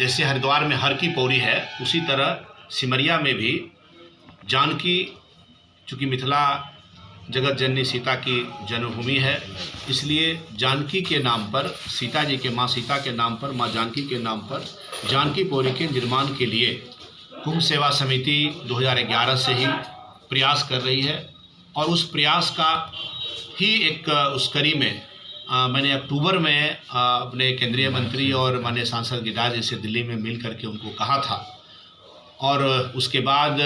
जैसे हरिद्वार में हर की पौड़ी है, उसी तरह सिमरिया में भी जानकी, चूँकि मिथिला जगत जननी सीता की जन्मभूमि है, इसलिए जानकी के नाम पर, सीता जी के, माँ सीता के नाम पर, माँ जानकी के नाम पर जानकी पौड़ी के निर्माण के लिए कुंभ सेवा समिति 2011 से ही प्रयास कर रही है। और उस प्रयास का ही एक उस कड़ी में मैंने अक्टूबर में अपने केंद्रीय मंत्री और माननीय सांसद गिरिराज जी से दिल्ली में मिल करके उनको कहा था, और उसके बाद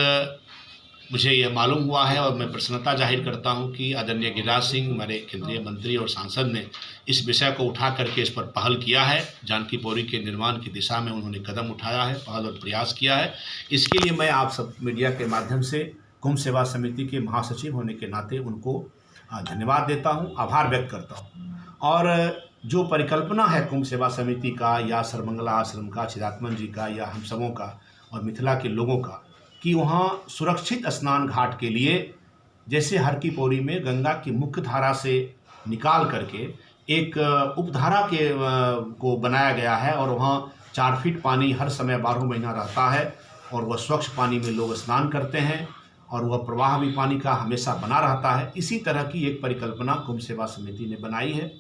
मुझे यह मालूम हुआ है और मैं प्रसन्नता जाहिर करता हूं कि आदरणीय गिरिराज सिंह, हमारे केंद्रीय मंत्री और सांसद ने इस विषय को उठा करके इस पर पहल किया है। जानकी पौड़ी के निर्माण की दिशा में उन्होंने कदम उठाया है, पहल और प्रयास किया है। इसके लिए मैं आप सब मीडिया के माध्यम से कुंभ सेवा समिति के महासचिव होने के नाते उनको धन्यवाद देता हूँ, आभार व्यक्त करता हूँ। और जो परिकल्पना है कुंभ सेवा समिति का या सर्वमंगला आश्रम का, चिदात्मन जी का या हम सबों का और मिथिला के लोगों का, कि वहाँ सुरक्षित स्नान घाट के लिए जैसे हर की पौड़ी में गंगा की मुख्य धारा से निकाल करके एक उपधारा के को बनाया गया है, और वहाँ 4 फीट पानी हर समय 12 महीना रहता है, और वह स्वच्छ पानी में लोग स्नान करते हैं, और वह प्रवाह भी पानी का हमेशा बना रहता है। इसी तरह की एक परिकल्पना कुंभ सेवा समिति ने बनाई है,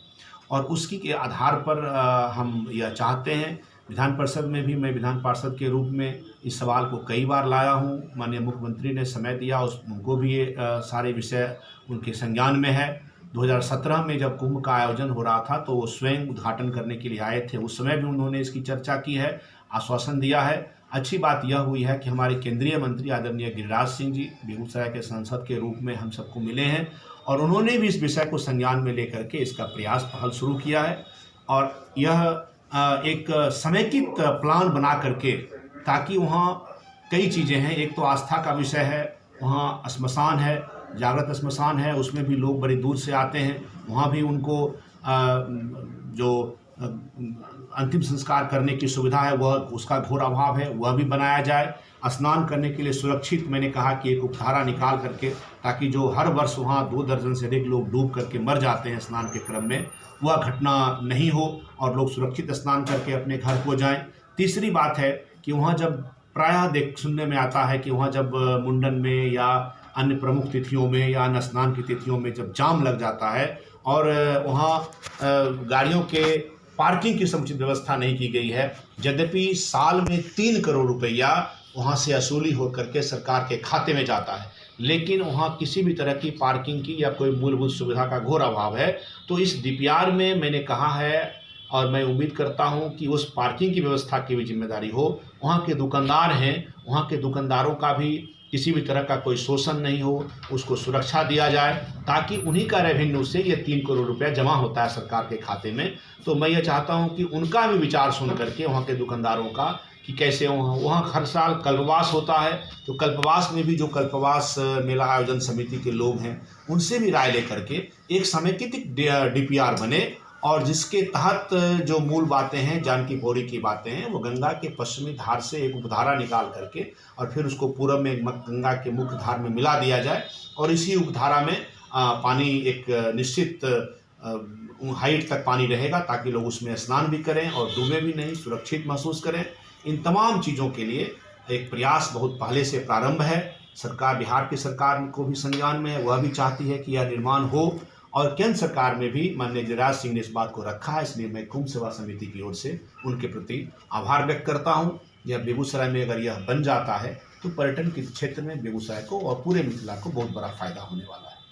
और उसकी के आधार पर हम यह चाहते हैं। विधान परिषद में भी मैं विधान पार्षद के रूप में इस सवाल को कई बार लाया हूँ, माननीय मुख्यमंत्री ने समय दिया, उनको भी ये सारे विषय उनके संज्ञान में है। 2017 में जब कुंभ का आयोजन हो रहा था तो वो स्वयं उद्घाटन करने के लिए आए थे, उस समय भी उन्होंने इसकी चर्चा की है, आश्वासन दिया है। अच्छी बात यह हुई है कि हमारे केंद्रीय मंत्री आदरणीय गिरिराज सिंह जी बेगूसराय के सांसद के रूप में हम सबको मिले हैं, और उन्होंने भी इस विषय को संज्ञान में लेकर के इसका प्रयास पहल शुरू किया है। और यह एक समेकित प्लान बना करके, ताकि वहाँ कई चीज़ें हैं। एक तो आस्था का विषय है, वहाँ श्मशान है, जागृत श्मशान है, उसमें भी लोग बड़ी दूर से आते हैं, वहाँ भी उनको जो अंतिम संस्कार करने की सुविधा है वह, उसका घोर अभाव है, वह भी बनाया जाए। स्नान करने के लिए सुरक्षित, मैंने कहा कि एक उपधारा निकाल करके, ताकि जो हर वर्ष वहाँ 2 दर्जन से अधिक लोग डूब करके मर जाते हैं स्नान के क्रम में, वह घटना नहीं हो और लोग सुरक्षित स्नान करके अपने घर को जाएं। तीसरी बात है कि वहाँ जब प्रायः सुनने में आता है कि वहाँ जब मुंडन में या अन्य प्रमुख तिथियों में या अन्य स्नान की तिथियों में जब जाम लग जाता है और वहाँ गाड़ियों के पार्किंग की समुचित व्यवस्था नहीं की गई है, यद्यपि साल में 3 करोड़ रुपया वहाँ से वसूली हो करके सरकार के खाते में जाता है, लेकिन वहाँ किसी भी तरह की पार्किंग की या कोई मूलभूत सुविधा का घोर अभाव है। तो इस डीपीआर में मैंने कहा है, और मैं उम्मीद करता हूँ कि उस पार्किंग की व्यवस्था की भी जिम्मेदारी हो। वहाँ के दुकानदार हैं, वहाँ के दुकानदारों का भी किसी भी तरह का कोई शोषण नहीं हो, उसको सुरक्षा दिया जाए, ताकि उन्हीं का रेवेन्यू से ये 3 करोड़ रुपया जमा होता है सरकार के खाते में। तो मैं ये चाहता हूँ कि उनका भी विचार सुन करके वहाँ के दुकानदारों का, कि कैसे वहाँ हर साल कल्पवास होता है, तो कल्पवास में भी जो कल्पवास मेला आयोजन समिति के लोग हैं उनसे भी राय लेकर के एक समेकित डीपीआर बने, और जिसके तहत जो मूल बातें हैं, जानकी पौड़ी की बातें हैं, वो गंगा के पश्चिमी धार से एक उपधारा निकाल करके और फिर उसको पूर्व में गंगा के मुख्य धार में मिला दिया जाए, और इसी उपधारा में पानी एक निश्चित हाइट तक पानी रहेगा, ताकि लोग उसमें स्नान भी करें और डूबे भी नहीं, सुरक्षित महसूस करें। इन तमाम चीज़ों के लिए एक प्रयास बहुत पहले से प्रारंभ है। सरकार, बिहार की सरकार को भी संज्ञान में है, वह भी चाहती है कि यह निर्माण हो, और केंद्र सरकार में भी माननीय गिरिराज सिंह ने इस बात को रखा है। इसलिए मैं कुंभ सेवा समिति की ओर से उनके प्रति आभार व्यक्त करता हूँ। यह बेगूसराय में अगर यह बन जाता है तो पर्यटन के क्षेत्र में बेगूसराय को और पूरे मिथिला को बहुत बड़ा फायदा होने वाला है।